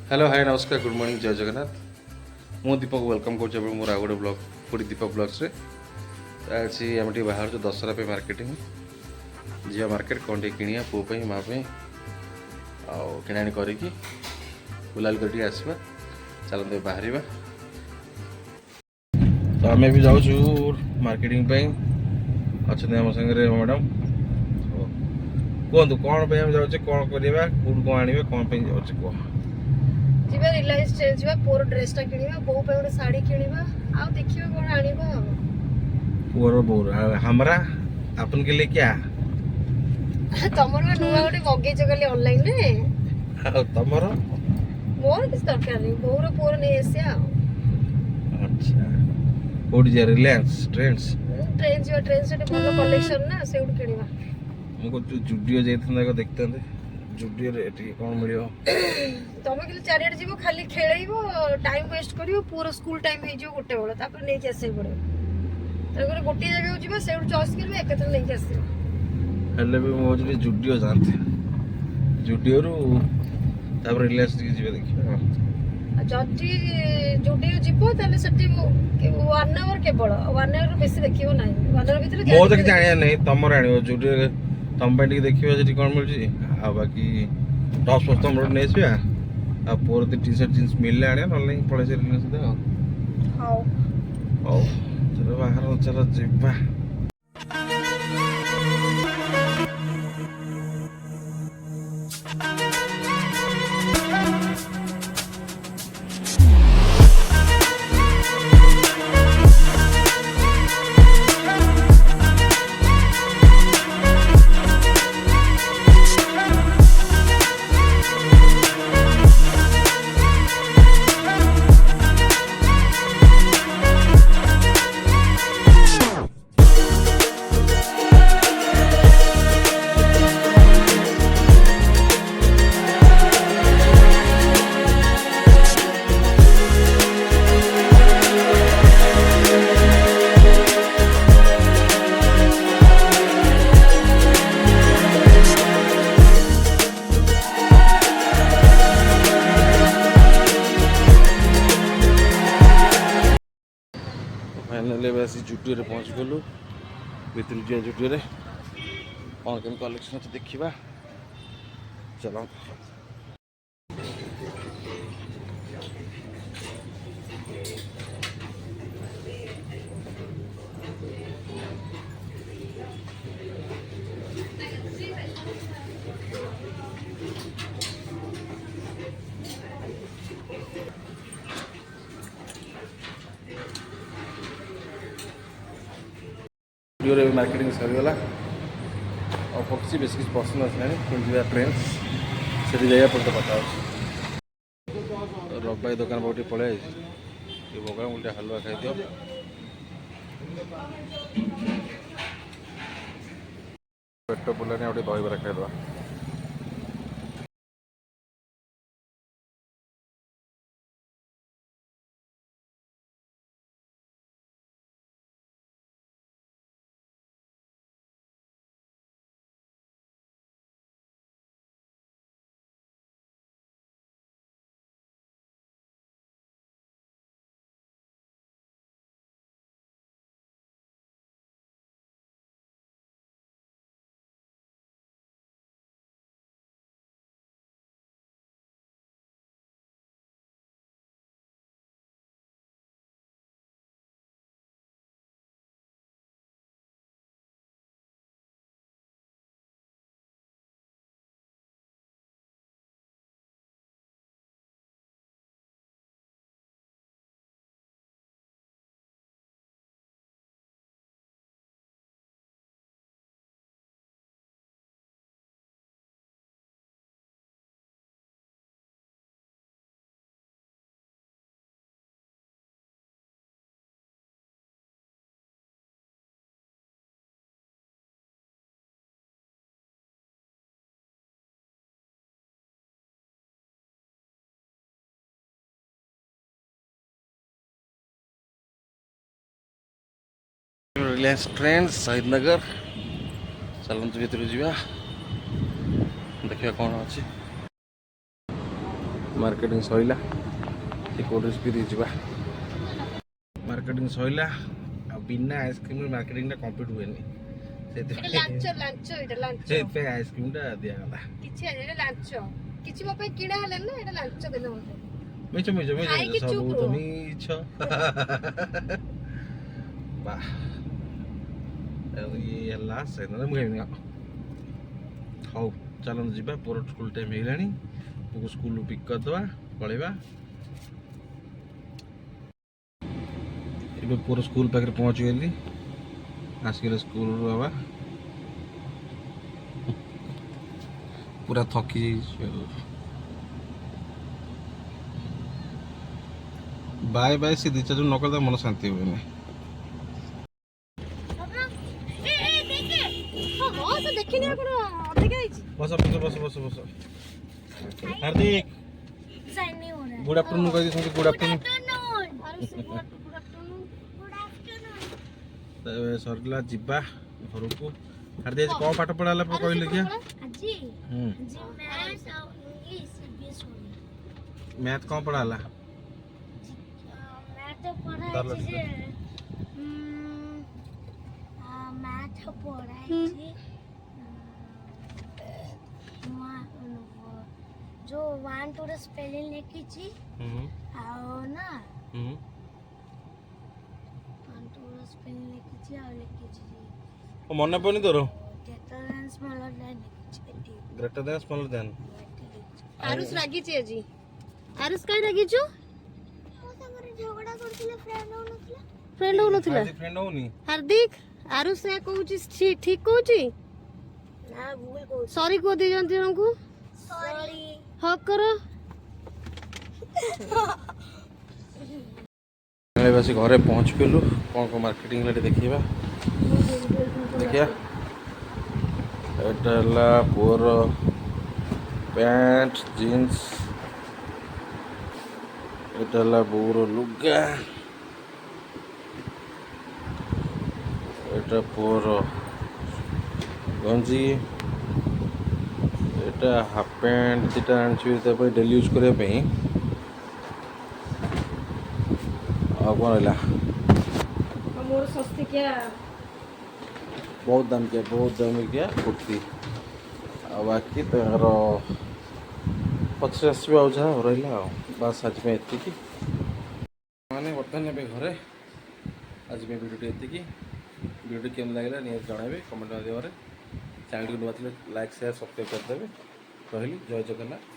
Hello hi नमस्कार good morning जय जगन्नाथ मु दीपक वेलकम कर मोर आउ गोटे ब्लॉग पूरी दीपक ब्लॉग्स रे आज आम टे बाहर दशहरा पे मार्केटिंग झील मार्केट कौन टे कि पुओं माँ किणाणी कर बुलाल कर आसवा चलते बाहर तो आम भी जाऊँ मार्केटिंग अच्छा आम सागर मैडम कहतु कौन पे जाऊे कौन करवा कौट कौन आने कौन जाऊे कह जीवा रिलायंस ट्रेंड जीवा पोर ड्रेसटा किनिबा बो पे गोटे साड़ी किनिबा आ देखिबा कोन आनिबा पोर बोर हमरा अपन के लिए क्या तमर में नुआ गोटे मगे जगले ऑनलाइन रे आ तमर मोर किस दरकार नहीं बोर पोर नहीं एसिया अच्छा कोड जे रिलायंस ट्रेंड्स जीवा ट्रेंड्स से भलो कलेक्शन ना से उड किनिबा मको जुडियो जेथन को देखते जुडियो रे एटी कोन मिलियो तमे के चारियाड जीवो खाली खेलैबो टाइम वेस्ट करियो पूरा स्कूल टाइम हे जो गोटे बेला तापर नै के आसे पड़े तकर गोटे जगह जीवा से उड चॉइस करबे एकत्र नै के आसे हल्ले भी मो जे जुडियो जानते जुडियो रो तापर रिलायंस के जीवे देखियो जदि जुडियो जीवो ताले सटी 1 आवर केवल 1 आवर बेसी देखियो नै 1 आवर भीतर मो तक जानिया नै तमर आनियो जुडियो तम पे देखियो जे कोन मिल आ बाकी टॉप फस्ट हम रोड नेस आ पोर टी शर्ट जींस मिलले आने न नहीं पड़े से रिलायंस दे हां हां चलो बाहर चलो जिबा फाइनाली आसी जुडियो रे पहुँच गलु भितर जा जुडियो रे कौन कौन कलेक्शन अच्छे देखा चलो मार्केटिंग सरीगला और पक्षी बेस किसी पसंद आसला पुणी ट्रेंड्स से जाइए पड़ते पता रबाई दुकान बहुत पड़े बगा गोटे हलवा खाई दियो पेट बुलानी गोटे दहीबरा खाईदे रिलायंस ट्रेंड्स शहीद नगर चलते भर जा देखिए कौन अच्छी मार्केटिंग सइला ये कोल्ड ड्रिंक्स पी दीजिए मार्केटिंग सइला आ बिना आइसक्रीम मार्केटिंग कंप्लीट हुए नहीं से आइसक्रीम टा दिया गला किछि मो पे किणा हलन ना एटा लांच देले मते मिछ सब तो मिछ वाह ये हला से न मुझे हौ चलन जीवा पुरो स्कूल टाइम हेलानी पुको स्कूल पिक कर दवा पळेबा एबे पूरा स्कूल पाखे पहुँच गली आसिक स्कूल बाबा पूरा थकी बाय बाय सी दिचा जो नकल मन शांति हुए नहीं बस बस बस बस हार्दिक गुड आफ्टरनून कह दी गुड आफ्टरनून सरला जीवा घर को हार्दिक कौन पाठ पढ़ाला कहले क्या मैथ कौन पढ़ाला जो 1 2 स्पेलिंग लिखी आओ ना 1 2 स्पेलिंग लिखी आ लिखी मन पड़नी तोर greater than smaller than Aarush रागी छि जी आरुष काई रागी छु मो संगे झगड़ा करथिले फ्रेंड हो नथिला फ्रेंड होनी हार्दिक आरुष से कहूची ठीक कहूची ना भूल को सॉरी को दे जन जन को सॉरी हक करो बस घरे पहुँच गलु कौन कौन मार्केटिंग देखा देखिया एटा पुअर पैंट जीन्स एटा बोर लुगा एटा पुअर गंजी एटा हाफ पैंट जेटा आनी डेली यूज करने आ कौन रहा मोर सस्ती क्या बहुत दाम क्या कुर्ती आ बाकी तर पचरे आसवा जहाँ रहा बस आज में एति मैंने बर्तमान ए घरे आज में वीडियो वीडियो केम लगे नहीं जनइबे कमेंट माध्यम चैनल को नुआ लाइक शेयर सब्सक्राइब करदेवे रही जय जगन्नाथ।